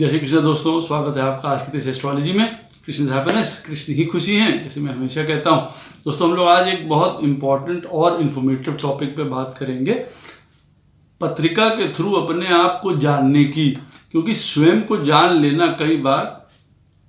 जय श्री कृष्ण दोस्तों, स्वागत है आपका आज की इस एस्ट्रोलॉजी में। कृष्ण हैप्पीनेस, कृष्ण ही खुशी है, जैसे मैं हमेशा कहता हूँ। दोस्तों, हम लोग आज एक बहुत इंपॉर्टेंट और इन्फॉर्मेटिव टॉपिक पे बात करेंगे, पत्रिका के थ्रू अपने आप को जानने की। क्योंकि स्वयं को जान लेना कई बार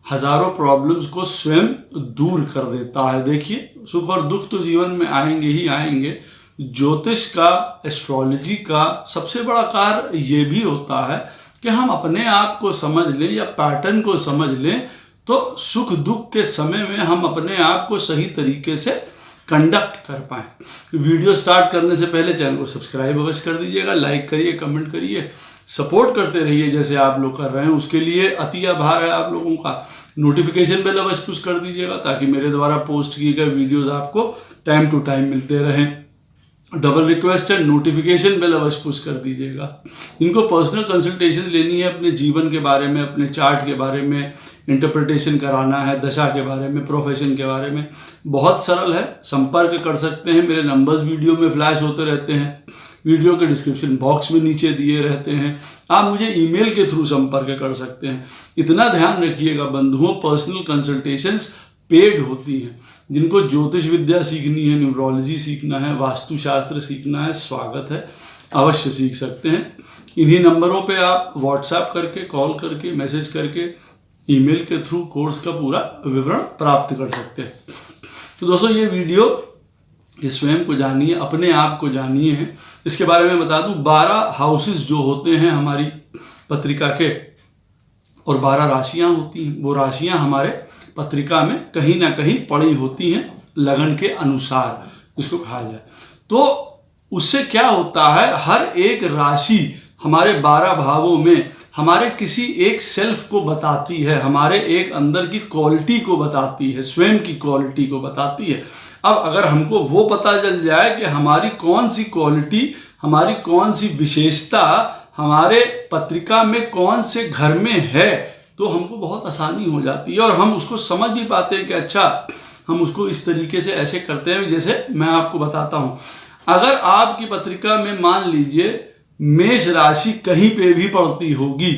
हजारों प्रॉब्लम्स को स्वयं दूर कर देता है। देखिए, सुख और दुख तो जीवन में आएंगे ही आएंगे। ज्योतिष का, एस्ट्रोलॉजी का सबसे बड़ा कार्य ये भी होता है कि हम अपने आप को समझ लें या पैटर्न को समझ लें, तो सुख दुख के समय में हम अपने आप को सही तरीके से कंडक्ट कर पाएँ। वीडियो स्टार्ट करने से पहले चैनल को सब्सक्राइब अवश्य कर दीजिएगा, लाइक करिए, कमेंट करिए, सपोर्ट करते रहिए जैसे आप लोग कर रहे हैं। उसके लिए अति आभार है आप लोगों का। नोटिफिकेशन बेल अवश्य पुश कर दीजिएगा ताकि मेरे द्वारा पोस्ट किए गए वीडियोस आपको टाइम टू टाइम मिलते रहें। डबल रिक्वेस्ट है, नोटिफिकेशन बेल अवश्य पुश कर दीजिएगा। इनको पर्सनल कंसल्टेशन लेनी है अपने जीवन के बारे में, अपने चार्ट के बारे में इंटरप्रिटेशन कराना है, दशा के बारे में, प्रोफेशन के बारे में, बहुत सरल है। संपर्क कर सकते हैं, मेरे नंबर्स वीडियो में फ्लैश होते रहते हैं, वीडियो के डिस्क्रिप्शन बॉक्स में नीचे दिए रहते हैं। आप मुझे ईमेल के थ्रू संपर्क कर सकते हैं। इतना ध्यान रखिएगा बंधुओं, पर्सनल कंसल्टेशंस पेड होती हैं। जिनको ज्योतिष विद्या सीखनी है, न्यूमरोलॉजी सीखना है, वास्तुशास्त्र सीखना है, स्वागत है, अवश्य सीख सकते हैं। इन्हीं नंबरों पे आप व्हाट्सएप करके, कॉल करके, मैसेज करके, ईमेल के थ्रू कोर्स का पूरा विवरण प्राप्त कर सकते हैं। तो दोस्तों, ये वीडियो ये स्वयं को जानिए, अपने आप को जानिए है। इसके बारे में बता दूं, 12 हाउसेस जो होते हैं हमारी पत्रिका के, और 12 राशियां होती हैं। वो राशियां हमारे पत्रिका में कहीं ना कहीं पड़ी होती हैं लगन के अनुसार, इसको कहा जाए। तो उससे क्या होता है, हर एक राशि हमारे 12 भावों में हमारे किसी एक सेल्फ को बताती है, हमारे एक अंदर की क्वालिटी को बताती है, स्वयं की क्वालिटी को बताती है। अब अगर हमको वो पता चल जाए कि हमारी कौन सी क्वालिटी, हमारी कौन सी विशेषता हमारे पत्रिका में कौन से घर में है, तो हमको बहुत आसानी हो जाती है और हम उसको समझ भी पाते हैं कि अच्छा, हम उसको इस तरीके से ऐसे करते हैं जैसे मैं आपको बताता हूँ। अगर आपकी पत्रिका में मान लीजिए मेष राशि कहीं पे भी पड़ती होगी,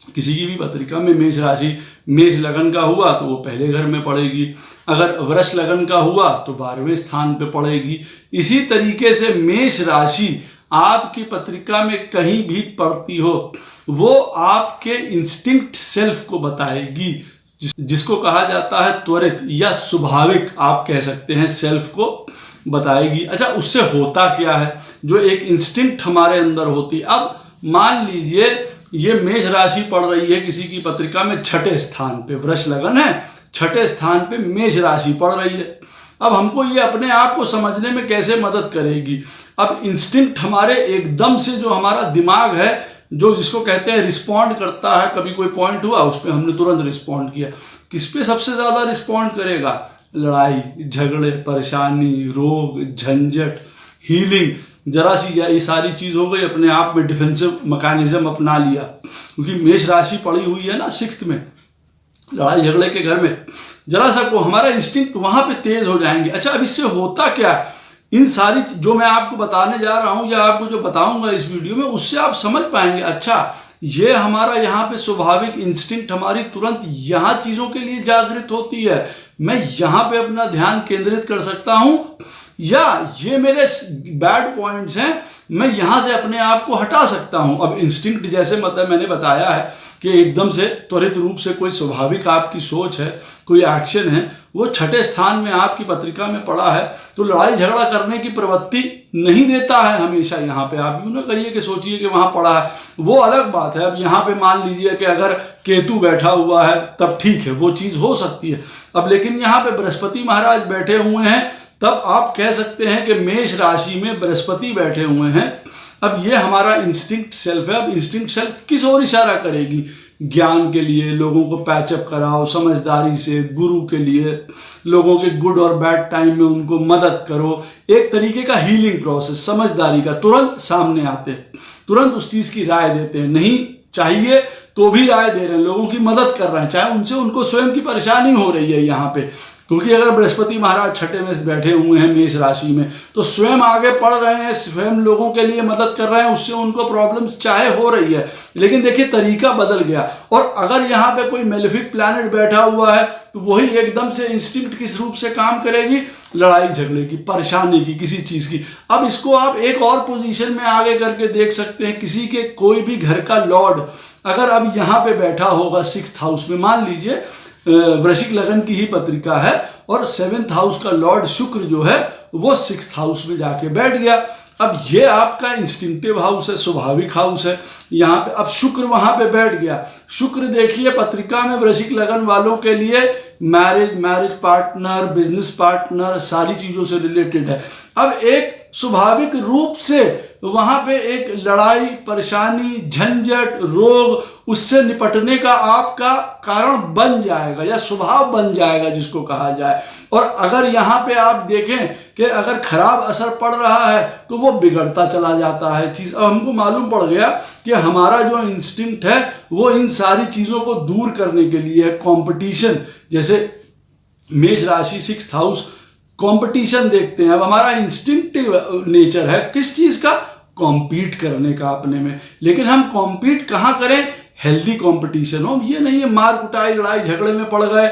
किसी की भी पत्रिका में मेष राशि, मेष लगन का हुआ तो वो पहले घर में पड़ेगी। अगर वृष लगन का हुआ तो 12वें स्थान पे पड़ेगी। इसी तरीके से मेष राशि आपकी पत्रिका में कहीं भी पड़ती हो, वो आपके इंस्टिंक्ट सेल्फ को बताएगी, जिसको कहा जाता है त्वरित या स्वाभाविक, आप कह सकते हैं, सेल्फ को बताएगी। अच्छा, उससे होता क्या है, जो एक इंस्टिंक्ट हमारे अंदर होती। अब मान लीजिए ये मेष राशि पड़ रही है किसी की पत्रिका में 6ठे स्थान पे, वृष लगन है, 6ठे स्थान पे मेष राशि पड़ रही है। अब हमको ये अपने आप को समझने में कैसे मदद करेगी। अब इंस्टिंक्ट हमारे एकदम से, जो हमारा दिमाग है, जो जिसको कहते हैं रिस्पॉन्ड करता है, कभी कोई पॉइंट हुआ उस पर हमने तुरंत रिस्पॉन्ड किया। किस पे सबसे ज्यादा रिस्पॉन्ड करेगा? लड़ाई झगड़े, परेशानी, रोग, झंझट, हीलिंग। जरा सी ये सारी चीज हो गई, अपने आप में डिफेंसिव मैकेनिज्म अपना लिया। क्योंकि मेष राशि पड़ी हुई है ना 6th में, लड़ाई झगड़े के घर में, जरा सा को हमारा इंस्टिंक्ट वहां पे तेज हो जाएंगे। अच्छा, अब इससे होता क्या है, इन सारी जो मैं आपको बताने जा रहा हूं या आपको जो बताऊंगा इस वीडियो में, उससे आप समझ पाएंगे अच्छा, ये हमारा यहाँ पे स्वाभाविक इंस्टिंक्ट हमारी तुरंत यहाँ चीजों के लिए जागृत होती है। मैं यहाँ पे अपना ध्यान केंद्रित कर सकता हूं, या ये मेरे बैड पॉइंट्स हैं, मैं यहां से अपने आप को हटा सकता हूं। अब इंस्टिंक्ट जैसे मतलब मैंने बताया है कि एकदम से त्वरित रूप से कोई स्वाभाविक आपकी सोच है, कोई एक्शन है, वो 6ठे स्थान में आपकी पत्रिका में पड़ा है, तो लड़ाई झगड़ा करने की प्रवृत्ति नहीं देता है हमेशा। यहाँ पे आप यूं ना कहिए कि सोचिए कि वहां पड़ा है, वो अलग बात है। अब यहाँ पे मान लीजिए कि अगर केतु बैठा हुआ है तब ठीक है, वो चीज हो सकती है। अब लेकिन यहाँ पे बृहस्पति महाराज बैठे हुए हैं, तब आप कह सकते हैं कि मेष राशि में बृहस्पति बैठे हुए हैं। अब ये हमारा इंस्टिंक्ट सेल्फ है। अब इंस्टिंक्ट सेल्फ किस ओर इशारा करेगी? ज्ञान के लिए, लोगों को पैचअप कराओ समझदारी से, गुरु के लिए, लोगों के गुड और बैड टाइम में उनको मदद करो। एक तरीके का हीलिंग प्रोसेस, समझदारी का। तुरंत सामने आते हैं, तुरंत उस चीज की राय देते हैं, नहीं चाहिए तो भी राय दे रहे हैं, लोगों की मदद कर रहे हैं, चाहे उनसे उनको स्वयं की परेशानी हो रही है यहाँ पे। क्योंकि अगर बृहस्पति महाराज छठे में बैठे हुए हैं मेष राशि में, तो स्वयं आगे पढ़ रहे हैं, स्वयं लोगों के लिए मदद कर रहे हैं, उससे उनको प्रॉब्लम्स चाहे हो रही है, लेकिन देखिए तरीका बदल गया। और अगर यहाँ पे कोई मेलेफिक प्लैनेट बैठा हुआ है तो वही एकदम से इंस्टिंक्ट किस रूप से काम करेगी, लड़ाई झगड़े की, परेशानी की, किसी चीज की। अब इसको आप एक और पोजीशन में आगे करके देख सकते हैं, किसी के कोई भी घर का लॉर्ड अगर अब यहाँ पे बैठा होगा 6th हाउस में, मान लीजिए वृश्चिक लगन की ही पत्रिका है और 7th हाउस का लॉर्ड शुक्र जो है वो 6th हाउस में जाके बैठ गया। अब ये आपका इंस्टिंक्टिव हाउस है, स्वाभाविक हाउस है, यहाँ पे अब शुक्र वहां पे बैठ गया। शुक्र देखिए पत्रिका में वृश्चिक लगन वालों के लिए मैरिज पार्टनर, बिजनेस पार्टनर, सारी चीजों से रिलेटेड है। अब एक स्वाभाविक रूप से वहां पे एक लड़ाई, परेशानी, झंझट, रोग, उससे निपटने का आपका कारण बन जाएगा या स्वभाव बन जाएगा जिसको कहा जाए। और अगर यहाँ पे आप देखें कि अगर खराब असर पड़ रहा है तो वो बिगड़ता चला जाता है चीज। अब हमको मालूम पड़ गया कि हमारा जो इंस्टिंक्ट है वो इन सारी चीजों को दूर करने के लिए कंपटीशन, जैसे मेष राशि 6th हाउस कंपटीशन देखते हैं। अब हमारा इंस्टिंक्टिव नेचर है किस चीज का, कॉम्पीट करने का अपने में। लेकिन हम कॉम्पीट कहाँ करें, हेल्दी कंपटीशन हो, ये नहीं है मार कुटाई, लड़ाई झगड़े में पड़ गए,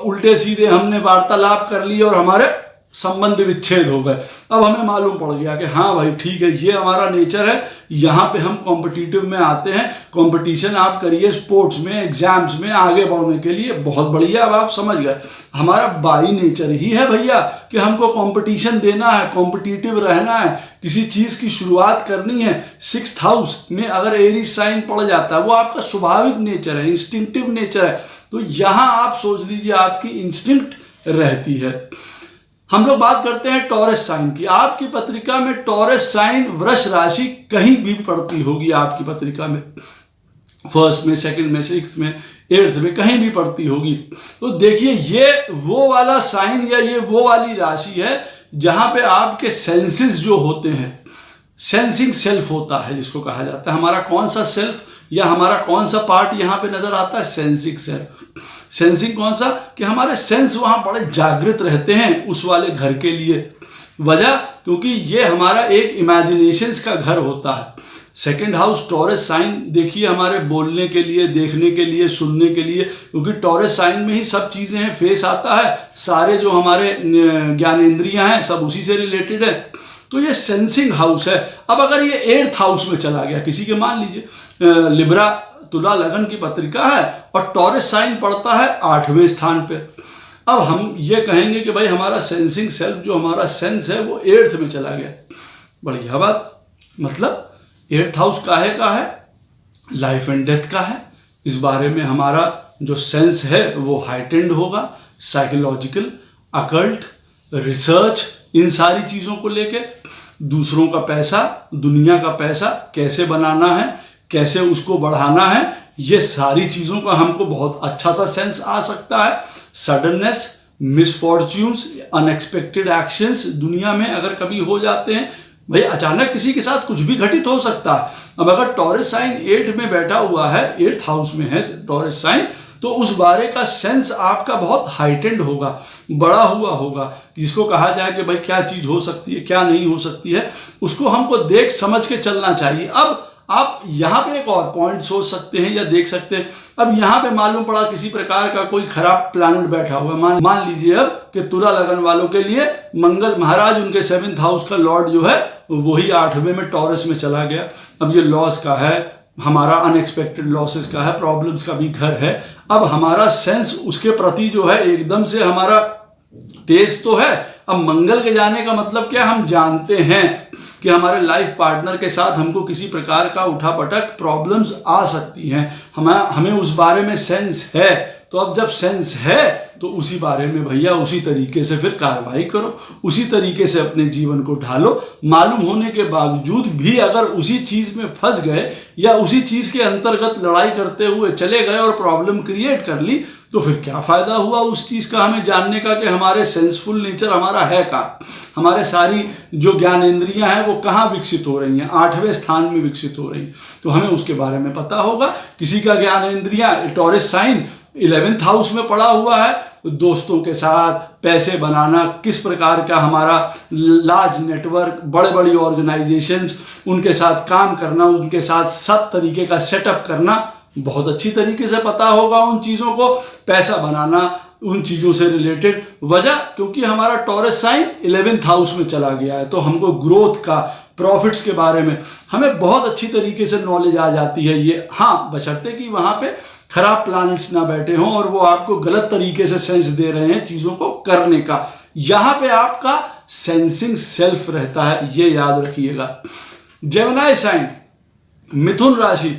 उल्टे सीधे हमने वार्तालाप कर ली और हमारे संबंध विच्छेद हो गए। अब हमें मालूम पड़ गया कि हाँ भाई ठीक है, ये हमारा नेचर है, यहाँ पे हम कॉम्पिटिटिव में आते हैं। कंपटीशन आप करिए स्पोर्ट्स में, एग्जाम्स में आगे बढ़ने के लिए, बहुत बढ़िया। अब आप समझ गए हमारा बाई नेचर ही है भैया कि हमको कंपटीशन देना है, कॉम्पिटिटिव रहना है, किसी चीज की शुरुआत करनी है। 6th हाउस में अगर एरीज साइन पड़ जाता है, वो आपका स्वाभाविक नेचर है, इंस्टिंक्टिव नेचर है, तो यहाँ आप सोच लीजिए आपकी इंस्टिंक्ट रहती है। हम लोग बात करते हैं टॉरस साइन की। आपकी पत्रिका में टॉरस साइन वृष राशि कहीं भी पड़ती होगी, आपकी पत्रिका में 1st में, 2nd में, 6th में, 8th में, कहीं भी पड़ती होगी, तो देखिए ये वो वाला साइन या ये वो वाली राशि है जहां पे आपके सेंसेस जो होते हैं, सेंसिंग सेल्फ होता है जिसको कहा जाता है। हमारा कौन सा सेल्फ या हमारा कौन सा पार्ट यहाँ पे नजर आता है, सेंसिंग सेल्फ। सेंसिंग कौन सा, कि हमारे सेंस वहां बड़े जागृत रहते हैं उस वाले घर के लिए। वजह क्योंकि ये हमारा एक इमेजिनेशंस का घर होता है। 2nd हाउस टॉरस साइन देखिए हमारे बोलने के लिए, देखने के लिए, सुनने के लिए, क्योंकि टॉरस साइन में ही सब चीजें हैं, फेस आता है, सारे जो हमारे ज्ञानेंद्रियां हैं सब उसी से रिलेटेड है, तो ये सेंसिंग हाउस है। अब अगर ये 8th हाउस में चला गया किसी के, मान लीजिए लिब्रा तुला लगन की पत्रिका है और टॉरस साइन पड़ता है 8वें स्थान पे, अब हम ये कहेंगे कि भाई हमारा सेंसिंग सेल्फ जो हमारा सेंस है वो 8th में चला गया। बढ़िया बात, मतलब 8th हाउस काहे का है, लाइफ एंड डेथ का है। इस बारे में हमारा जो सेंस है वो हाइटेंड होगा, साइकोलॉजिकल, अकल्ट, रिसर्च, इन सारी चीजों को लेके दूसरों का पैसा, दुनिया का पैसा कैसे बनाना है, कैसे उसको बढ़ाना है, ये सारी चीजों का हमको बहुत अच्छा सा सेंस आ सकता है। सडननेस, मिसफॉर्च्यून्स, अनएक्सपेक्टेड एक्शंस दुनिया में अगर कभी हो जाते हैं, भाई अचानक किसी के साथ कुछ भी घटित हो सकता है। अब अगर टॉरस साइन 8 में बैठा हुआ है, 8th हाउस में है टॉरस साइन, तो उस बारे का सेंस आपका बहुत हाइटेंड होगा, बड़ा हुआ होगा, जिसको कहा जाए कि भाई क्या चीज हो सकती है, क्या नहीं हो सकती है, उसको हमको देख समझ के चलना चाहिए। अब आप यहाँ पे एक और पॉइंट सोच सकते हैं या देख सकते हैं। अब यहाँ पे मालूम पड़ा किसी प्रकार का कोई खराब प्लैनेट बैठा हुआ है, मान लीजिए अब कि तुला लगन वालों के लिए मंगल महाराज, उनके 7th हाउस का लॉर्ड जो है वही 8वें में टॉरस में चला गया। अब ये लॉस का है, हमारा अनएक्सपेक्टेड लॉसेस का है, प्रॉब्लम्स का भी घर है। अब हमारा सेंस उसके प्रति जो है एकदम से हमारा तेज तो है। अब मंगल के जाने का मतलब क्या, हम जानते हैं कि हमारे लाइफ पार्टनर के साथ हमको किसी प्रकार का उठापटक प्रॉब्लम्स आ सकती हैं, हमें उस बारे में सेंस है। तो अब जब सेंस है तो उसी बारे में भैया उसी तरीके से फिर कार्रवाई करो, उसी तरीके से अपने जीवन को ढालो। मालूम होने के बावजूद भी अगर उसी चीज में फंस गए या उसी चीज के अंतर्गत लड़ाई करते हुए चले गए और प्रॉब्लम क्रिएट कर ली, तो फिर क्या फायदा हुआ उस चीज का हमें जानने का कि हमारे सेंसफुल नेचर हमारा है कहाँ, हमारे सारी जो ज्ञानेंद्रियां हैं वो कहाँ विकसित हो रही हैं, 8वें स्थान में विकसित हो रही हैं। तो हमें उसके बारे में पता होगा। किसी का ज्ञानेंद्रियां टॉरस साइन 11th हाउस में पड़ा हुआ है दोस्तों के साथ पैसे बनाना, किस प्रकार का हमारा लार्ज नेटवर्क, बड़े बड़ी ऑर्गेनाइजेशंस, उनके साथ काम करना, उनके साथ सब तरीके का सेटअप करना बहुत अच्छी तरीके से पता होगा। उन चीज़ों को पैसा बनाना, उन चीज़ों से रिलेटेड वजह क्योंकि हमारा टॉरस साइन 11th हाउस में चला गया है, तो हमको ग्रोथ का, प्रॉफिट्स के बारे में हमें बहुत अच्छी तरीके से नॉलेज आ जाती है। ये हाँ, बशर्ते कि वहाँ पे खराब प्लैनेट्स ना बैठे हों और वो आपको गलत तरीके से सेंस दे रहे हैं चीज़ों को करने का। यहाँ पे आपका सेंसिंग सेल्फ रहता है, ये याद रखिएगा। जेमिनी साइन, मिथुन राशि,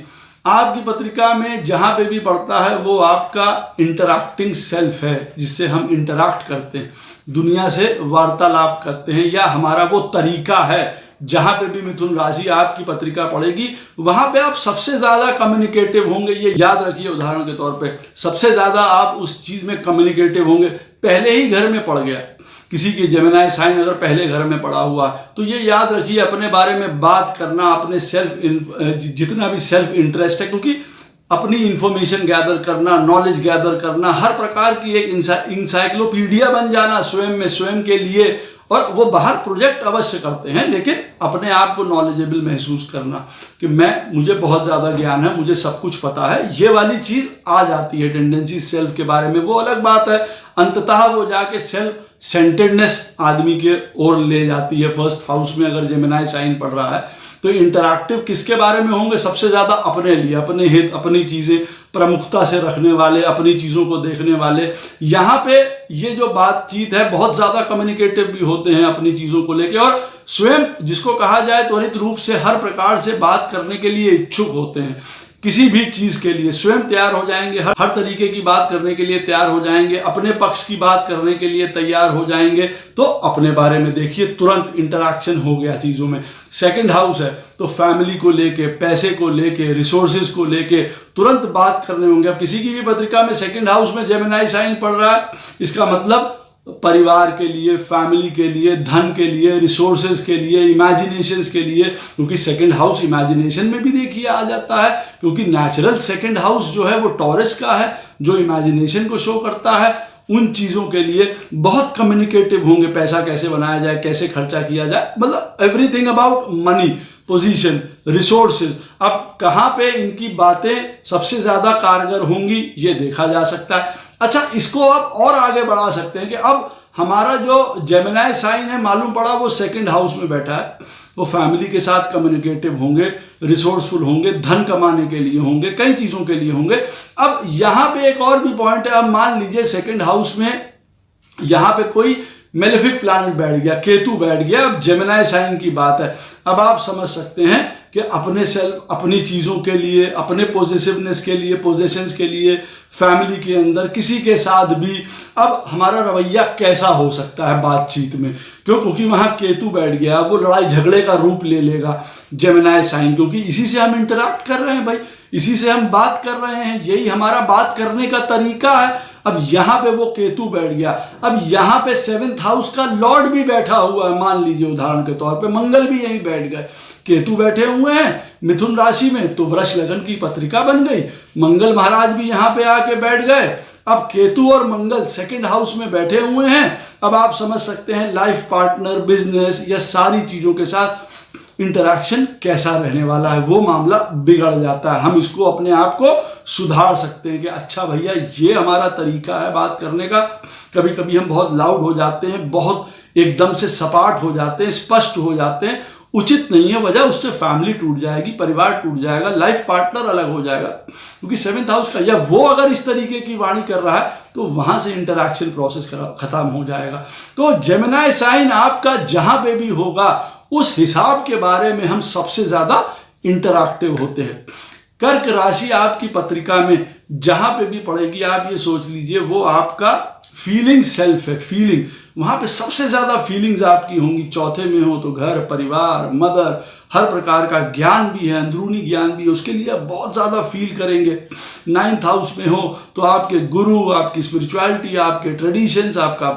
आपकी पत्रिका में जहां पे भी पड़ता है वो आपका इंटरैक्टिंग सेल्फ है, जिससे हम इंटरैक्ट करते हैं, दुनिया से वार्तालाप करते हैं, या हमारा वो तरीका है। जहां पे भी मिथुन राशि आपकी पत्रिका पड़ेगी वहां पे आप सबसे ज्यादा कम्युनिकेटिव होंगे, ये याद रखिए। उदाहरण के तौर पे सबसे ज्यादा आप उस चीज में कम्युनिकेटिव होंगे, पहले ही घर में पड़ गया किसी की जेमिनी साइन अगर पहले घर में पड़ा हुआ, तो ये याद रखिए अपने बारे में बात करना, अपने सेल्फ जितना भी सेल्फ इंटरेस्ट है, क्योंकि अपनी इंफॉर्मेशन गैदर करना, नॉलेज गैदर करना, हर प्रकार की एक इंसाइक्लोपीडिया बन जाना स्वयं में, स्वयं के लिए। और वो बाहर प्रोजेक्ट अवश्य करते हैं, लेकिन अपने आप को नॉलेजेबल महसूस करना कि मुझे बहुत ज़्यादा ज्ञान है, मुझे सब कुछ पता है, ये वाली चीज़ आ जाती है। टेंडेंसी सेल्फ के बारे में वो अलग बात है, अंततः वो जाके सेल्फ सेंटर्डनेस आदमी के ओर ले जाती है। फर्स्ट हाउस में अगर जेमिनी साइन पड़ रहा है तो इंटरैक्टिव किसके बारे में होंगे? सबसे ज़्यादा अपने लिए, अपने हित, अपनी चीज़ें प्रमुखता से रखने वाले, अपनी चीज़ों को देखने वाले। यहाँ पे ये जो बातचीत है बहुत ज़्यादा कम्युनिकेटिव भी होते हैं अपनी चीज़ों को लेके, और स्वयं जिसको कहा जाए त्वरित रूप से हर प्रकार से बात करने के लिए इच्छुक होते हैं। किसी भी चीज़ के लिए स्वयं तैयार हो जाएंगे, हर तरीके की बात करने के लिए तैयार हो जाएंगे, अपने पक्ष की बात करने के लिए तैयार हो जाएंगे। तो अपने बारे में देखिए, तुरंत इंटरैक्शन हो गया चीज़ों में। सेकंड हाउस है तो फैमिली को लेके, पैसे को लेके, रिसोर्सेज को लेके तुरंत बात करने होंगे। अब किसी की भी पत्रिका में सेकंड हाउस में जेमिनी साइन पड़ रहा है, इसका मतलब परिवार के लिए, फैमिली के लिए, धन के लिए, रिसोर्सेज के लिए, इमेजिनेशंस के लिए, क्योंकि सेकंड हाउस इमेजिनेशन में भी देखिए आ जाता है, क्योंकि नेचुरल सेकंड हाउस जो है वो टॉरस का है, जो इमेजिनेशन को शो करता है। उन चीज़ों के लिए बहुत कम्युनिकेटिव होंगे, पैसा कैसे बनाया जाए, कैसे खर्चा किया जाए, मतलब everything about money, position, resources. अब कहाँ पे इनकी बातें सबसे ज़्यादा कारगर होंगी ये देखा जा सकता है। अच्छा, इसको आप और आगे बढ़ा सकते हैं कि अब हमारा जो जेमिनी साइन है मालूम पड़ा वो सेकंड हाउस में बैठा है, वो फैमिली के साथ कम्युनिकेटिव होंगे, रिसोर्सफुल होंगे, धन कमाने के लिए होंगे, कई चीज़ों के लिए होंगे। अब यहाँ पे एक और भी पॉइंट है। अब मान लीजिए सेकंड हाउस में यहाँ पे कोई मेलेफिक प्लैनेट बैठ गया, केतु बैठ गया, अब जेमिनी साइन की बात है। अब आप समझ सकते हैं कि अपने सेल्फ, अपनी चीज़ों के लिए, अपने पॉजिटिवनेस के लिए, पोजेशंस के लिए, फैमिली के अंदर किसी के साथ भी अब हमारा रवैया कैसा हो सकता है बातचीत में, क्योंकि वहाँ केतु बैठ गया, वो लड़ाई झगड़े का रूप ले लेगा जेमिनी साइन, क्योंकि इसी से हम इंटरैक्ट कर रहे हैं भाई, इसी से हम बात कर रहे हैं, यही हमारा बात करने का तरीका है। अब यहाँ पे वो केतु बैठ गया, अब यहाँ पे 7th हाउस का लॉर्ड भी बैठा हुआ है, मान लीजिए उदाहरण के तौर पे मंगल भी यहीं बैठ गए, केतु बैठे हुए हैं मिथुन राशि में, तो वृष लगन की पत्रिका बन गई। मंगल महाराज भी यहाँ पे आके बैठ गए। अब केतु और मंगल सेकंड हाउस में बैठे हुए हैं। अब आप समझ सकते हैं लाइफ पार्टनर, बिजनेस, या सारी चीज़ों के साथ इंटरैक्शन कैसा रहने वाला है, वो मामला बिगड़ जाता है। हम इसको अपने आप को सुधार सकते हैं कि अच्छा भैया ये हमारा तरीका है बात करने का। कभी कभी हम बहुत लाउड हो जाते हैं, बहुत एकदम से सपाट हो जाते हैं, स्पष्ट हो जाते हैं, उचित नहीं है वजह, उससे फैमिली टूट जाएगी, परिवार टूट जाएगा, लाइफ पार्टनर अलग हो जाएगा, क्योंकि 7th हाउस का, या वो अगर इस तरीके की वाणी कर रहा है तो वहां से इंटरैक्शन प्रोसेस खत्म हो जाएगा। तो जेमिनी साइन आपका जहां पे भी होगा उस हिसाब के बारे में हम सबसे ज्यादा इंटरैक्टिव होते हैं। कर्क राशि आपकी पत्रिका में जहां पे भी पड़ेगी, आप ये सोच लीजिए वो आपका फीलिंग सेल्फ है, फीलिंग, वहां पे सबसे ज्यादा फीलिंग्स आपकी होंगी। चौथे में हो तो घर, परिवार, मदर, हर प्रकार का ज्ञान भी है, अंदरूनी ज्ञान भी है, उसके लिए आप बहुत ज़्यादा फील करेंगे। 9th हाउस में हो तो आपके गुरु, आपकी स्पिरिचुअलिटी, आपके ट्रेडिशंस, आपका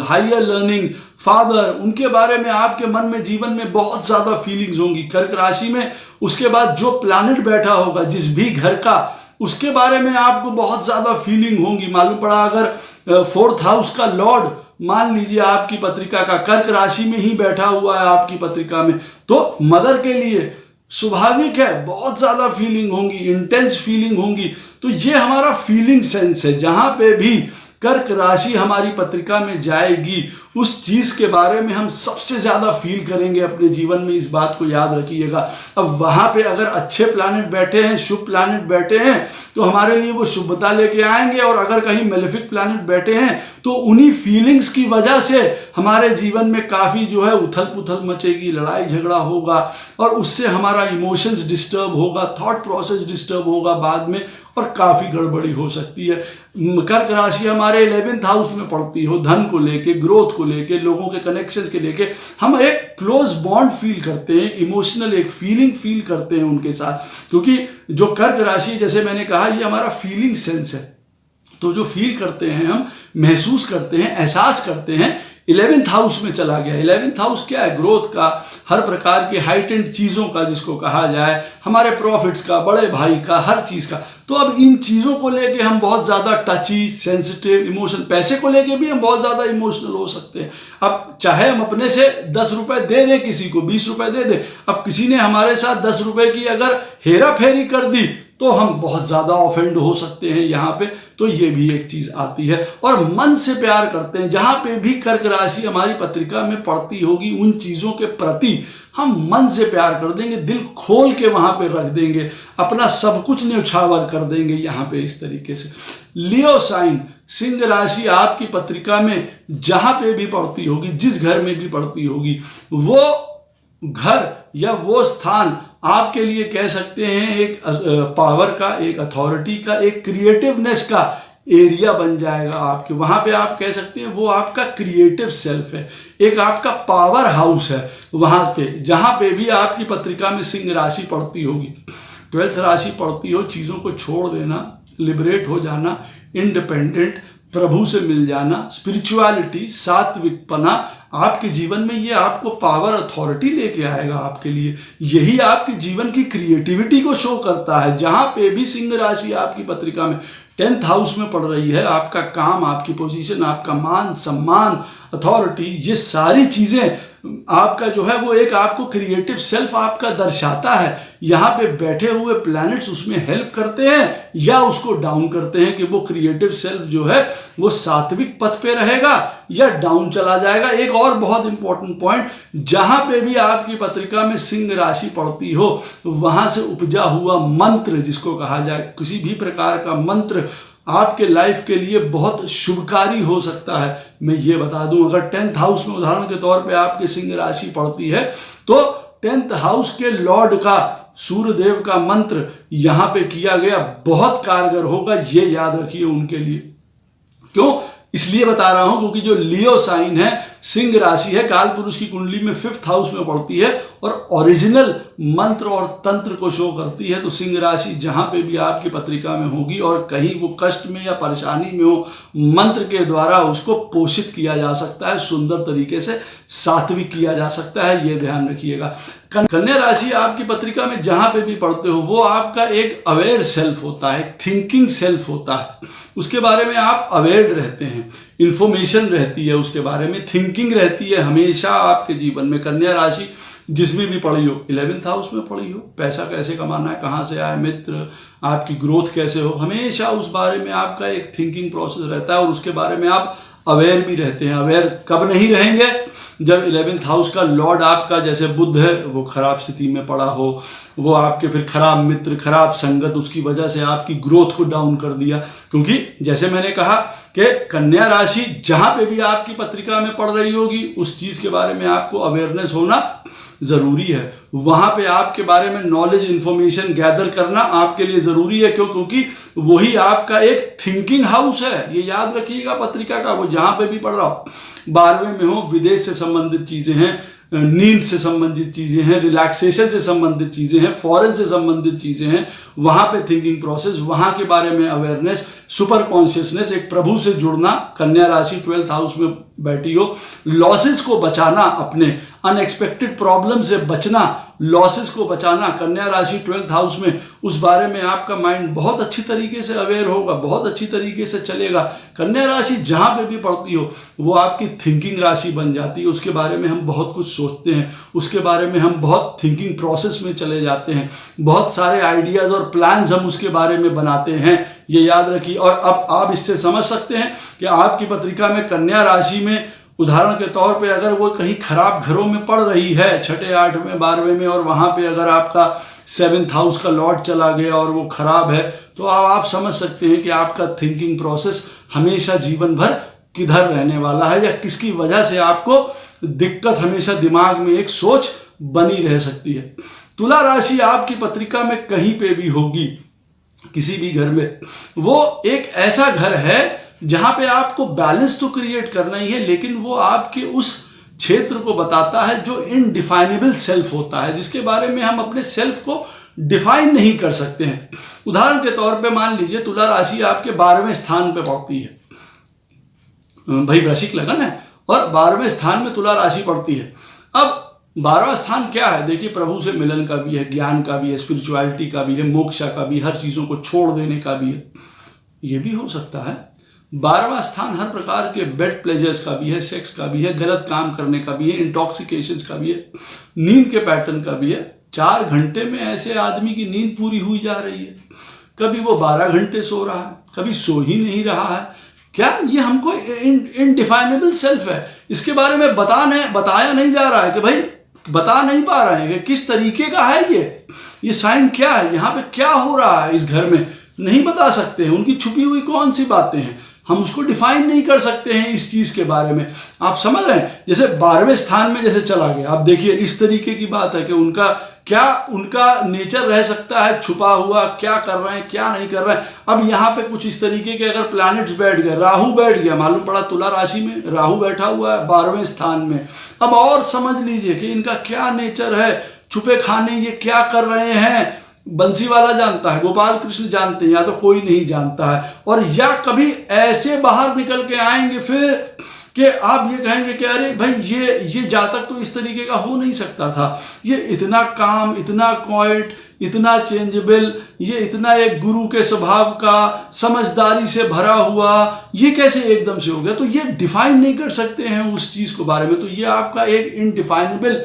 हायर लर्निंग, फादर, उनके बारे में आपके मन में, जीवन में बहुत ज़्यादा फीलिंग्स होंगी कर्क राशि में। उसके बाद जो प्लैनेट बैठा होगा जिस भी घर का, उसके बारे में आपको बहुत ज़्यादा फीलिंग होंगी। मालूम पड़ा अगर फोर्थ हाउस का लॉर्ड मान लीजिए आपकी पत्रिका का कर्क राशि में ही बैठा हुआ है आपकी पत्रिका में, तो मदर के लिए स्वाभाविक है बहुत ज्यादा फीलिंग होंगी, इंटेंस फीलिंग होंगी। तो ये हमारा फीलिंग सेंस है। जहां पे भी कर्क राशि हमारी पत्रिका में जाएगी उस चीज के बारे में हम सबसे ज्यादा फील करेंगे अपने जीवन में, इस बात को याद रखिएगा। अब वहां पे अगर अच्छे प्लैनेट बैठे हैं, शुभ प्लैनेट बैठे हैं, तो हमारे लिए वो शुभता लेके आएंगे, और अगर कहीं मेलेफिक प्लैनेट बैठे हैं तो उन्हीं फीलिंग्स की वजह से हमारे जीवन में काफी जो है उथल पुथल मचेगी, लड़ाई झगड़ा होगा, और उससे हमारा इमोशंस डिस्टर्ब होगा, थॉट प्रोसेस डिस्टर्ब होगा बाद में, और काफी गड़बड़ी हो सकती है। कर्क राशि हमारे 11th हाउस में पड़ती हो, धन को लेके, ग्रोथ को लेके, लोगों के कनेक्शंस के लेके हम एक क्लोज बॉन्ड फील करते हैं, इमोशनल एक फीलिंग फील करते हैं उनके साथ, क्योंकि जो कर्क राशि जैसे मैंने कहा ये हमारा फीलिंग सेंस है। तो जो फील करते हैं हम, महसूस करते हैं, एहसास करते हैं, 11th हाउस में चला गया। 11th हाउस क्या है? ग्रोथ का, हर प्रकार की हाइटेंड चीज़ों का जिसको कहा जाए, हमारे प्रॉफिट्स का, बड़े भाई का, हर चीज़ का। तो अब इन चीज़ों को लेके हम बहुत ज़्यादा टची, सेंसिटिव, इमोशन, पैसे को लेके भी हम बहुत ज़्यादा इमोशनल हो सकते हैं। अब चाहे हम अपने से 10 रुपए दे दें, किसी को 20 रुपए दे दें, अब किसी ने हमारे साथ 10 रुपए की अगर हेरा फेरी कर दी तो हम बहुत ज़्यादा ऑफेंड हो सकते हैं यहाँ पे। तो ये भी एक चीज़ आती है। और मन से प्यार करते हैं, जहाँ पे भी कर्क राशि हमारी पत्रिका में पड़ती होगी उन चीज़ों के प्रति हम मन से प्यार कर देंगे, दिल खोल के वहाँ पे रख देंगे, अपना सब कुछ न्यौछावर कर देंगे यहाँ पे इस तरीके से। लियो साइन, सिंह राशि आपकी पत्रिका में जहाँ पे भी पड़ती होगी, जिस घर में भी पड़ती होगी, वो घर या वो स्थान आपके लिए कह सकते हैं एक पावर का, एक अथॉरिटी का, एक क्रिएटिवनेस का एरिया बन जाएगा आपके। वहां पे आप कह सकते हैं वो आपका क्रिएटिव सेल्फ है, एक आपका पावर हाउस है। वहां पे जहां पे भी आपकी पत्रिका में सिंह राशि पड़ती होगी, 12th राशि पड़ती हो, चीजों को छोड़ देना, लिबरेट हो जाना, इंडिपेंडेंट, प्रभु से मिल जाना, स्पिरिचुअलिटी, सात्विकपना आपके जीवन में, ये आपको पावर, अथॉरिटी लेके आएगा आपके लिए। यही आपके जीवन की क्रिएटिविटी को शो करता है। जहां पे भी सिंह राशि आपकी पत्रिका में 10th हाउस में पड़ रही है, आपका काम, आपकी पोजीशन, आपका मान सम्मान, अथॉरिटी, ये सारी चीजें आपका जो है वो एक आपको क्रिएटिव सेल्फ आपका दर्शाता है। यहाँ पे बैठे हुए प्लैनेट्स उसमें हेल्प करते हैं या उसको डाउन करते हैं कि वो क्रिएटिव सेल्फ जो है वो सात्विक पथ पे रहेगा या डाउन चला जाएगा। एक और बहुत इंपॉर्टेंट पॉइंट, जहां पे भी आपकी पत्रिका में सिंह राशि पड़ती हो वहां से उपजा हुआ मंत्र, जिसको कहा जाए किसी भी प्रकार का मंत्र, आपके लाइफ के लिए बहुत शुभकारी हो सकता है। मैं ये बता दूं, अगर 10th हाउस में उदाहरण के तौर पे आपके सिंह राशि पड़ती है तो 10th हाउस के लॉर्ड का, सूर्यदेव का मंत्र यहां पे किया गया बहुत कारगर होगा, ये याद रखिए उनके लिए। क्यों इसलिए बता रहा हूं क्योंकि जो लियो साइन है, सिंह राशि है, काल पुरुष की कुंडली में 5th हाउस में पड़ती है और ओरिजिनल मंत्र और तंत्र को शो करती है। तो सिंह राशि जहां पे भी आपकी पत्रिका में होगी और कहीं वो कष्ट में या परेशानी में हो, मंत्र के द्वारा उसको पोषित किया जा सकता है, सुंदर तरीके से सात्विक किया जा सकता है, ये ध्यान रखिएगा। कन्या राशि आपकी पत्रिका में जहां पे भी पढ़ते हो वो आपका एक अवेयर सेल्फ होता है, एक थिंकिंग सेल्फ होता है, उसके बारे में आप अवेयर रहते हैं, इंफॉर्मेशन रहती है उसके बारे में, थिंकिंग रहती है हमेशा आपके जीवन में। कन्या राशि जिसमें भी पढ़ी हो, 11th हाउस में पढ़ी हो, पैसा कैसे कमाना है, कहाँ से आए, मित्र, आपकी ग्रोथ कैसे हो, हमेशा उस बारे में आपका एक थिंकिंग प्रोसेस रहता है और उसके बारे में आप अवेयर भी रहते हैं। अवेयर कब नहीं रहेंगे? जब 11th हाउस का लॉर्ड आपका, जैसे बुध है, वो खराब स्थिति में पड़ा हो, वो आपके फिर खराब मित्र, खराब संगत, उसकी वजह से आपकी ग्रोथ को डाउन कर दिया। क्योंकि जैसे मैंने कहा कि कन्या राशि जहां पे भी आपकी पत्रिका में पड़ रही होगी उस चीज के बारे में आपको अवेयरनेस होना जरूरी है। वहां पे आपके बारे में नॉलेज, इंफॉर्मेशन गैदर करना आपके लिए जरूरी है। क्यों? क्योंकि वही आपका एक थिंकिंग हाउस है, ये याद रखिएगा पत्रिका का। वो जहां पे भी पढ़ रहा हो, 12वें में हो, विदेश से संबंधित चीजें हैं, नींद से संबंधित चीजें हैं, रिलैक्सेशन से संबंधित चीजें हैं, फॉरेन से संबंधित चीजें हैं, वहां पे थिंकिंग प्रोसेस, वहां के बारे में अवेयरनेस, सुपर कॉन्शियसनेस, एक प्रभु से जुड़ना। कन्या राशि 12th हाउस में बैठी हो। लॉसेस को बचाना, अपने अनएक्सपेक्टेड प्रॉब्लम से बचना, लॉसेस को बचाना, कन्या राशि 12th हाउस में, उस बारे में आपका माइंड बहुत अच्छी तरीके से अवेयर होगा, बहुत अच्छी तरीके से चलेगा। कन्या राशि जहाँ पे भी पड़ती हो वो आपकी थिंकिंग राशि बन जाती है, उसके बारे में हम बहुत कुछ सोचते हैं, उसके बारे में हम बहुत थिंकिंग प्रोसेस में चले जाते हैं, बहुत सारे आइडियाज़ और प्लान्स हम उसके बारे में बनाते हैं, ये याद रखिए। और अब आप इससे समझ सकते हैं कि आपकी पत्रिका में कन्या राशि में उदाहरण के तौर पे अगर वो कहीं खराब घरों में पड़ रही है, 6, 8, 12 में, और वहाँ पे अगर आपका 7th हाउस का लॉर्ड चला गया और वो खराब है, तो आप समझ सकते हैं कि आपका थिंकिंग प्रोसेस हमेशा जीवन भर किधर रहने वाला है, या किसकी वजह से आपको दिक्कत हमेशा दिमाग में एक सोच बनी रह सकती है। तुला राशि आपकी पत्रिका में कहीं पे भी होगी, किसी भी घर में, वो एक ऐसा घर है जहां पे आपको बैलेंस तो क्रिएट करना ही है, लेकिन वो आपके उस क्षेत्र को बताता है जो इनडिफाइनेबल सेल्फ होता है, जिसके बारे में हम अपने सेल्फ को डिफाइन नहीं कर सकते हैं। उदाहरण के तौर पे मान लीजिए तुला राशि आपके 12वें स्थान पे पड़ती है, भाई वृश्चिक लगन है और 12वें स्थान में तुला राशि पड़ती है। अब 12वां स्थान क्या है? देखिए, प्रभु से मिलन का भी है, ज्ञान का भी है, स्पिरिचुअलिटी का भी है, मोक्षा का भी, हर चीज़ों को छोड़ देने का भी है। ये भी हो सकता है 12वां स्थान हर प्रकार के बेड प्लेजर्स का भी है, सेक्स का भी है, गलत काम करने का भी है, इंटॉक्सिकेशंस का भी है, नींद के पैटर्न का भी है। 4 घंटे में ऐसे आदमी की नींद पूरी हुई जा रही है, कभी वो 12 घंटे सो रहा है, कभी सो ही नहीं रहा है। क्या ये हमको इनडिफाइनेबल सेल्फ है, इसके बारे में बताया नहीं जा रहा है कि भाई बता नहीं पा रहे हैं कि किस तरीके का है ये साइन क्या है, यहाँ पे क्या हो रहा है, इस घर में नहीं बता सकते हैं। उनकी छुपी हुई कौन सी बातें हैं, हम उसको डिफाइन नहीं कर सकते हैं इस चीज़ के बारे में। आप समझ रहे हैं, जैसे 12वें स्थान में जैसे चला गया, आप देखिए इस तरीके की बात है कि उनका नेचर रह सकता है छुपा हुआ, क्या कर रहे हैं क्या नहीं कर रहे हैं। अब यहाँ पे कुछ इस तरीके के अगर प्लैनेट्स बैठ गए, राहु बैठ गया, मालूम पड़ा तुला राशि में राहु बैठा हुआ है 12वें स्थान में। अब और समझ लीजिए कि इनका क्या नेचर है, छुपे खाने ये क्या कर रहे हैं, बंसीवाला जानता है, गोपाल कृष्ण जानते हैं, या तो कोई नहीं जानता है। और या कभी ऐसे बाहर निकल के आएंगे फिर कि आप ये कहेंगे कि अरे भाई ये जातक तो इस तरीके का हो नहीं सकता था, ये इतना काम, इतना क्वाइट, इतना चेंजेबल, ये इतना एक गुरु के स्वभाव का, समझदारी से भरा हुआ, ये कैसे एकदम से हो गया। तो ये डिफाइन नहीं कर सकते हैं उस चीज़ के बारे में। तो ये आपका एक इनडिफाइनेबल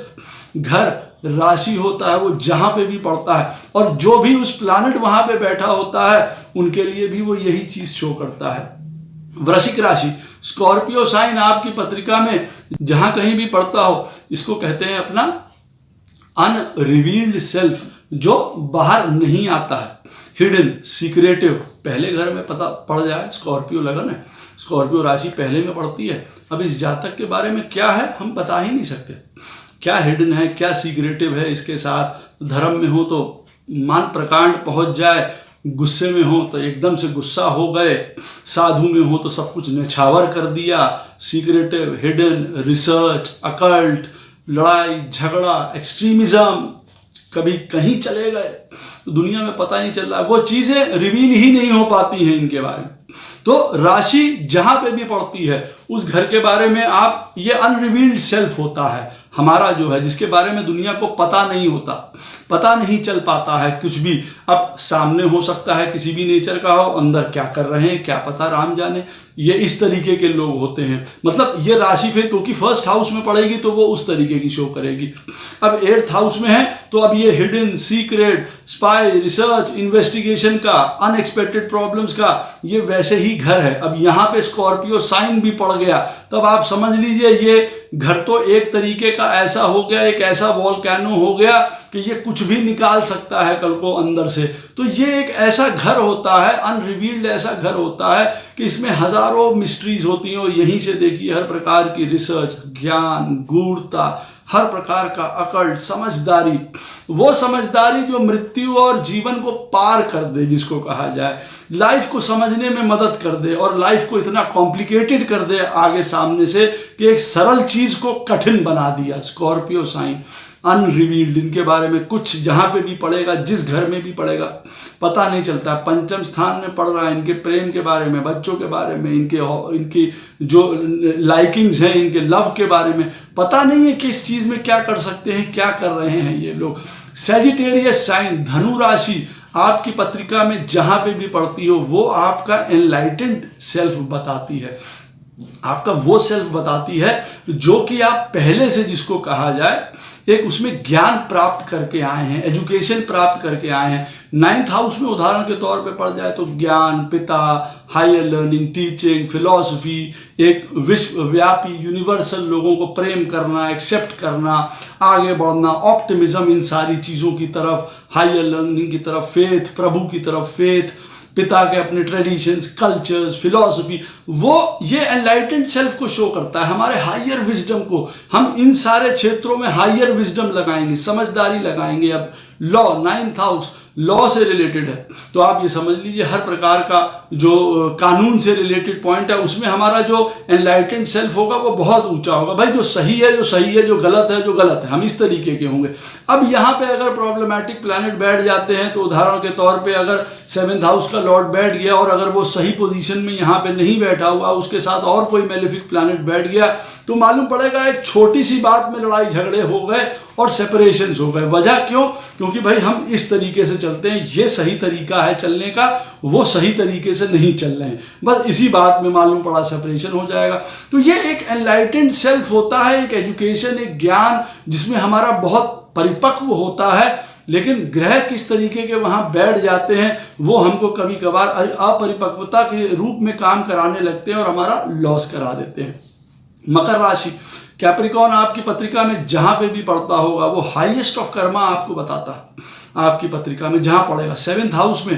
घर राशि होता है, वो जहां पे भी पड़ता है, और जो भी उस प्लैनेट वहां पे बैठा होता है उनके लिए भी वो यही चीज शो करता है। वृश्चिक राशि, स्कॉर्पियो साइन आपकी पत्रिका में जहां कहीं भी पड़ता हो, इसको कहते हैं अपना अनरिवील्ड सेल्फ, जो बाहर नहीं आता है, हिडन, सीक्रेटिव। पहले घर में पता पड़ जाए, स्कॉर्पियो लगन है, स्कॉर्पियो राशि पहले में पड़ती है। अब इस जातक के बारे में क्या है हम बता ही नहीं सकते, क्या हिडन है, क्या सीक्रेटिव है इसके साथ। धर्म में हो तो मान प्रकांड पहुंच जाए, गुस्से में हो तो एकदम से गुस्सा हो गए, साधु में हो तो सब कुछ निछावर कर दिया, सीक्रेटिव, हिडन, रिसर्च, अकल्ट, लड़ाई झगड़ा, एक्सट्रीमिज्म, कभी कहीं चले गए तो दुनिया में पता नहीं चल रहा, वो चीज़ें रिवील ही नहीं हो पाती हैं इनके बारे में। तो राशि जहां पे भी पड़ती है उस घर के बारे में आप, ये अनरिवील्ड सेल्फ होता है हमारा जो है, जिसके बारे में दुनिया को पता नहीं होता, पता नहीं चल पाता है कुछ भी। अब सामने हो सकता है किसी भी नेचर का हो, अंदर क्या कर रहे हैं क्या पता, राम जाने। ये इस तरीके के लोग होते हैं। मतलब ये राशि फिर क्योंकि 1st हाउस में पड़ेगी तो वो उस तरीके की शो करेगी। अब 8th हाउस में है तो अब ये hidden, secret, spy, research, investigation का, अनएक्सपेक्टेड प्रॉब्लम्स का, ये वैसे ही घर है। अब यहाँ पे स्कॉर्पियो साइन भी पड़ गया, तब आप समझ लीजिए ये घर तो एक तरीके का ऐसा हो गया, एक ऐसा वॉल्केनो हो गया कि ये कुछ भी निकाल सकता है कल को अंदर से। तो ये एक ऐसा घर होता है, अनरिवील्ड ऐसा घर होता है कि इसमें हजारों मिस्ट्रीज होती हैं। और यहीं से देखिए हर प्रकार की रिसर्च, ज्ञान, गूढ़ता, हर प्रकार का अकल्ट, समझदारी, वो समझदारी जो मृत्यु और जीवन को पार कर दे, जिसको कहा जाए, लाइफ को समझने में मदद कर दे और लाइफ को इतना कॉम्प्लिकेटेड कर दे आगे सामने से कि एक सरल चीज को कठिन बना दिया। स्कॉर्पियो साइन अनरिवील्ड, इनके बारे में कुछ जहाँ पे भी पढ़ेगा, जिस घर में भी पढ़ेगा, पता नहीं चलता। पंचम स्थान में पढ़ रहा है, इनके प्रेम के बारे में, बच्चों के बारे में, इनकी जो लाइकिंग्स हैं, इनके लव के बारे में पता नहीं है, किस चीज़ में क्या कर सकते हैं, क्या कर रहे हैं ये लोग। सैजिटेरियस साइन, धनु राशि आपकी पत्रिका में जहाँ पे भी पढ़ती हो, वो आपका एनलाइटेंड सेल्फ बताती है, आपका वो सेल्फ बताती है जो कि आप पहले से, जिसको कहा जाए, एक उसमें ज्ञान प्राप्त करके आए हैं, एजुकेशन प्राप्त करके आए हैं। 9th हाउस में उदाहरण के तौर पे पढ़ जाए तो ज्ञान, पिता, हायर लर्निंग, टीचिंग, फिलॉसफी, एक विश्वव्यापी यूनिवर्सल लोगों को प्रेम करना, एक्सेप्ट करना, आगे बढ़ना, ऑप्टिमिज्म, इन सारी चीज़ों की तरफ, हायर लर्निंग की तरफ, फेथ, प्रभु की तरफ फेथ, पिता के अपने ट्रेडिशंस, कल्चर्स, फिलॉसफी, वो ये एनलाइटेंड सेल्फ को शो करता है, हमारे हायर विजडम को। हम इन सारे क्षेत्रों में हायर विजडम लगाएंगे, समझदारी लगाएंगे। अब लॉ, 9th हाउस लॉ से रिलेटेड है, तो आप ये समझ लीजिए हर प्रकार का जो कानून से रिलेटेड पॉइंट है, उसमें हमारा जो एनलाइटेंड सेल्फ होगा वो बहुत ऊंचा होगा। भाई जो सही है जो सही है, जो गलत है जो गलत है, हम इस तरीके के होंगे। अब यहाँ पे अगर प्रॉब्लमैटिक प्लैनेट बैठ जाते हैं, तो उदाहरण के तौर पे अगर 7th हाउस का लॉर्ड बैठ गया और अगर वो सही पोजीशन में यहाँ पे नहीं बैठा हुआ, उसके साथ और कोई मेलेफिक प्लैनेट बैठ गया, तो मालूम पड़ेगा एक छोटी सी बात में लड़ाई झगड़े हो गए और सेपरेशंस हो गए। वजह क्यों? क्योंकि भाई हम इस तरीके से चलते हैं, ये सही तरीका है चलने का, वो सही तरीके से नहीं चल रहे हैं, बस इसी बात में मालूम पड़ा सेपरेशन हो जाएगा। तो ये एक एनलाइटेंड सेल्फ होता है, एक एजुकेशन, एक ज्ञान, जिसमें हमारा बहुत परिपक्व होता है। लेकिन ग्रह किस तरीके के वहां बैठ जाते हैं, वो हमको कभी कभार अपरिपक्वता के रूप में काम कराने लगते हैं और हमारा लॉस करा देते हैं। मकर राशि, कैप्रिकॉन आपकी पत्रिका में जहां पे भी पढ़ता होगा, वो हाईएस्ट ऑफ कर्मा आपको बताता है। आपकी पत्रिका में जहां पढ़ेगा, 7th हाउस में,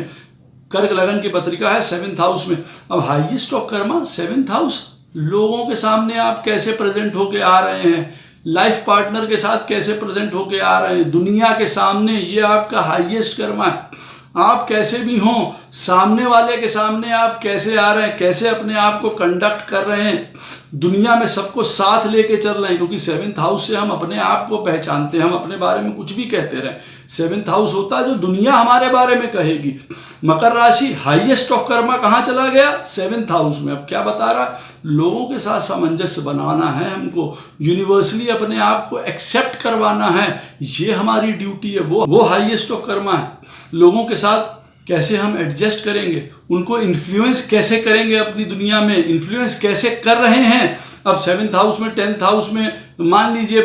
कर्क लगन की पत्रिका है 7th हाउस में। अब highest of Karma 7th house, लोगों के सामने आप कैसे प्रेजेंट होके आ रहे हैं, लाइफ पार्टनर के साथ कैसे प्रेजेंट होके आ रहे हैं, दुनिया के सामने, ये आपका हाईएस्ट कर्मा है। आप कैसे भी हों, सामने वाले के सामने आप कैसे आ रहे हैं, कैसे अपने आप को कंडक्ट कर रहे हैं, दुनिया में सबको साथ लेके चल रहे हैं। क्योंकि 7th हाउस से हम अपने आप को पहचानते हैं, हम अपने बारे में कुछ भी कहते रहें, 7th हाउस होता है जो दुनिया हमारे बारे में कहेगी। मकर राशि, हाईएस्ट ऑफ कर्मा कहाँ चला गया? 7th हाउस में। अब क्या बता रहा? लोगों के साथ सामंजस्य बनाना है हमको, यूनिवर्सली अपने आप को एक्सेप्ट करवाना है, ये हमारी ड्यूटी है। वो हाईएस्ट ऑफ कर्मा है। लोगों के साथ कैसे हम एडजस्ट करेंगे, उनको इन्फ्लुएंस कैसे करेंगे, अपनी दुनिया में इन्फ्लुएंस कैसे कर रहे हैं। अब 7th हाउस में, 10th हाउस में मान लीजिए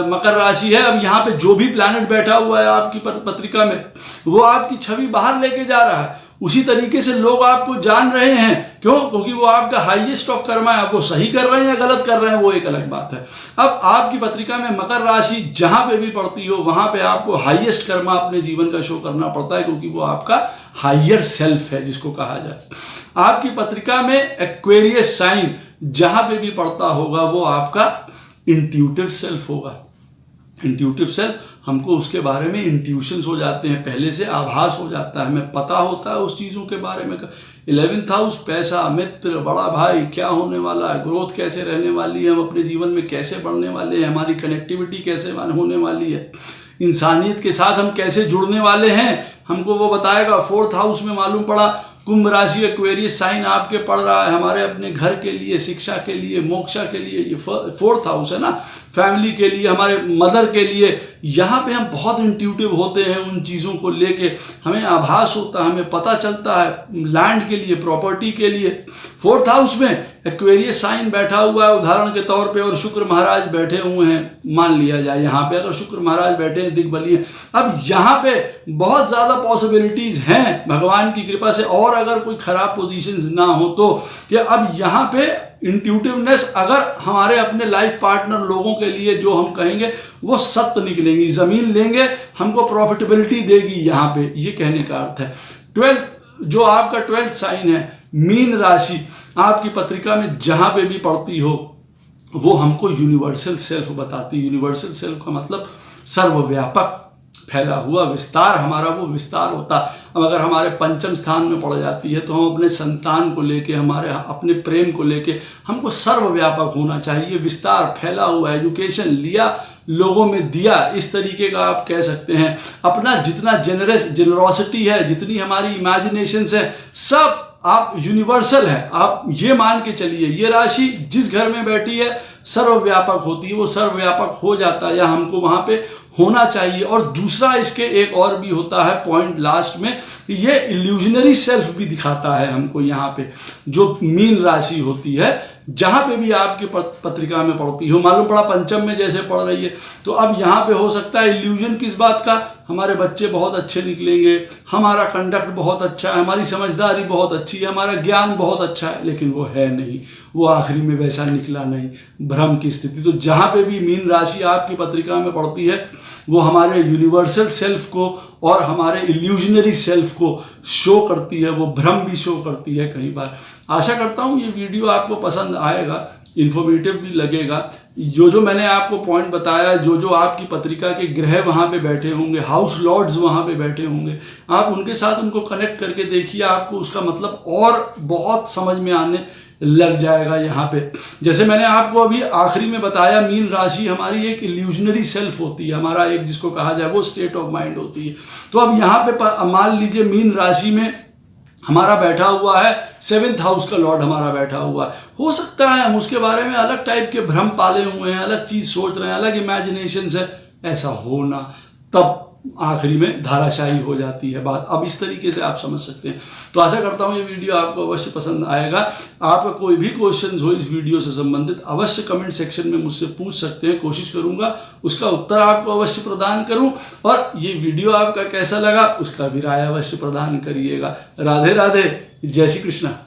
मकर राशि है, अब यहाँ पे जो भी प्लैनेट बैठा हुआ है आपकी पत्रिका में, वो आपकी छवि बाहर लेके जा रहा है। उसी तरीके से लोग आपको जान रहे हैं। क्यों? क्योंकि वो आपका हाईएस्ट ऑफ कर्मा है। आपको सही कर रहे हैं या गलत कर रहे हैं, वो एक अलग बात है। अब आपकी पत्रिका में मकर राशि जहां पे भी पड़ती हो, वहां पे आपको हाईएस्ट कर्मा अपने जीवन का शो करना पड़ता है, क्योंकि वो आपका हायर सेल्फ है, जिसको कहा जाए। आपकी पत्रिका में एक्वेरियस साइन जहां पे भी पड़ता होगा, वो आपका इंट्यूटिव सेल्फ होगा। इंट्यूटिव सेल्फ, हमको उसके बारे में इंट्यूशंस हो जाते हैं, पहले से आभास हो जाता है, हमें पता होता है उस चीज़ों के बारे में। 11th हाउस, पैसा, मित्र, बड़ा भाई, क्या होने वाला है, ग्रोथ कैसे रहने वाली है, हम अपने जीवन में कैसे बढ़ने वाले हैं, हमारी कनेक्टिविटी कैसे होने वाली है, इंसानियत के साथ हम कैसे जुड़ने वाले हैं, हमको वो बताएगा। 4th हाउस में मालूम पड़ा कुंभ राशि एक्वेरियस साइन आपके पड़ रहा है, हमारे अपने घर के लिए, शिक्षा के लिए, मोक्षा के लिए। ये 4th हाउस है ना, फैमिली के लिए, हमारे मदर के लिए। यहाँ पे हम बहुत इंट्यूटिव होते हैं, उन चीज़ों को लेके हमें आभास होता है, हमें पता चलता है, लैंड के लिए, प्रॉपर्टी के लिए। 4th हाउस में एक्वेरियस साइन बैठा हुआ है उदाहरण के तौर पे, और शुक्र महाराज बैठे हुए हैं, मान लिया जाए यहाँ पे अगर शुक्र महाराज बैठे हैं, दिग्बली हैं। अब यहाँ पे बहुत ज़्यादा पॉसिबिलिटीज़ हैं भगवान की कृपा से, और अगर कोई खराब पोजीशंस ना हो तो, कि अब यहाँ पे इंट्यूटिवनेस अगर हमारे अपने लाइफ पार्टनर लोगों के लिए जो हम कहेंगे वो सत्य निकलेंगी, ज़मीन लेंगे, हमको प्रॉफिटेबिलिटी देगी यहाँ पे, ये कहने का अर्थ है। 12th जो आपका 12th साइन है, मीन राशि, आपकी पत्रिका में जहाँ पे भी पड़ती हो, वो हमको यूनिवर्सल सेल्फ बताती है। यूनिवर्सल सेल्फ का मतलब सर्वव्यापक, फैला हुआ विस्तार हमारा वो विस्तार होता। अब अगर हमारे पंचम स्थान में पड़ जाती है तो हम अपने संतान को लेके, हमारे अपने प्रेम को लेके हमको सर्वव्यापक होना चाहिए। विस्तार, फैला हुआ, एजुकेशन लिया, लोगों में दिया, इस तरीके का आप कह सकते हैं। अपना जितना जेनरोसिटी है, जितनी हमारी इमेजिनेशंस है, सब आप यूनिवर्सल है। आप ये मान के चलिए ये राशि जिस घर में बैठी है सर्वव्यापक होती है, वो सर्वव्यापक हो जाता है या हमको वहां पे होना चाहिए। और दूसरा इसके एक और भी होता है पॉइंट लास्ट में, ये इल्यूजनरी सेल्फ भी दिखाता है हमको। यहाँ पे जो मीन राशि होती है, जहां पे भी आपके पत्रिका में पड़ती हो, मालूम पड़ा पंचम में जैसे पड़ रही है, तो अब यहाँ पे हो सकता है इल्यूजन किस बात का, हमारे बच्चे बहुत अच्छे निकलेंगे, हमारा कंडक्ट बहुत अच्छा है, हमारी समझदारी बहुत अच्छी है, हमारा ज्ञान बहुत अच्छा है, लेकिन वो है नहीं, वो आखिरी में वैसा निकला नहीं, भ्रम की स्थिति। तो जहाँ पे भी मीन राशि आपकी पत्रिका में पड़ती है, वो हमारे यूनिवर्सल सेल्फ को और हमारे इल्यूजनरी सेल्फ को शो करती है, वो भ्रम भी शो करती है कई बार। आशा करता हूँ ये वीडियो आपको पसंद आएगा, इन्फॉर्मेटिव भी लगेगा। जो मैंने आपको पॉइंट बताया, जो आपकी पत्रिका के ग्रह वहाँ पे बैठे होंगे, हाउस लॉर्ड्स वहाँ पे बैठे होंगे, आप उनके साथ उनको कनेक्ट करके देखिए, आपको उसका मतलब और बहुत समझ में आने लग जाएगा। यहाँ पे जैसे मैंने आपको अभी आखिरी में बताया, मीन राशि हमारी एक इल्यूजनरी सेल्फ होती है, हमारा एक जिसको कहा जाए वो स्टेट ऑफ माइंड होती है। तो अब यहाँ पे मान लीजिए मीन राशि में हमारा बैठा हुआ है 7th हाउस का लॉर्ड हमारा बैठा हुआ है, हो सकता है हम उसके बारे में अलग टाइप के भ्रम पाले हुए हैं, अलग चीज सोच रहे हैं, अलग इमेजिनेशन है, ऐसा होना तब आखिरी में धाराशाही हो जाती है बात। अब इस तरीके से आप समझ सकते हैं। तो आशा करता हूँ ये वीडियो आपको अवश्य पसंद आएगा। आपका कोई भी क्वेश्चन हो इस वीडियो से संबंधित, अवश्य कमेंट सेक्शन में मुझसे पूछ सकते हैं, कोशिश करूंगा उसका उत्तर आपको अवश्य प्रदान करूं। और ये वीडियो आपका कैसा लगा उसका भी राय अवश्य प्रदान करिएगा। राधे राधे, जय श्री कृष्णा।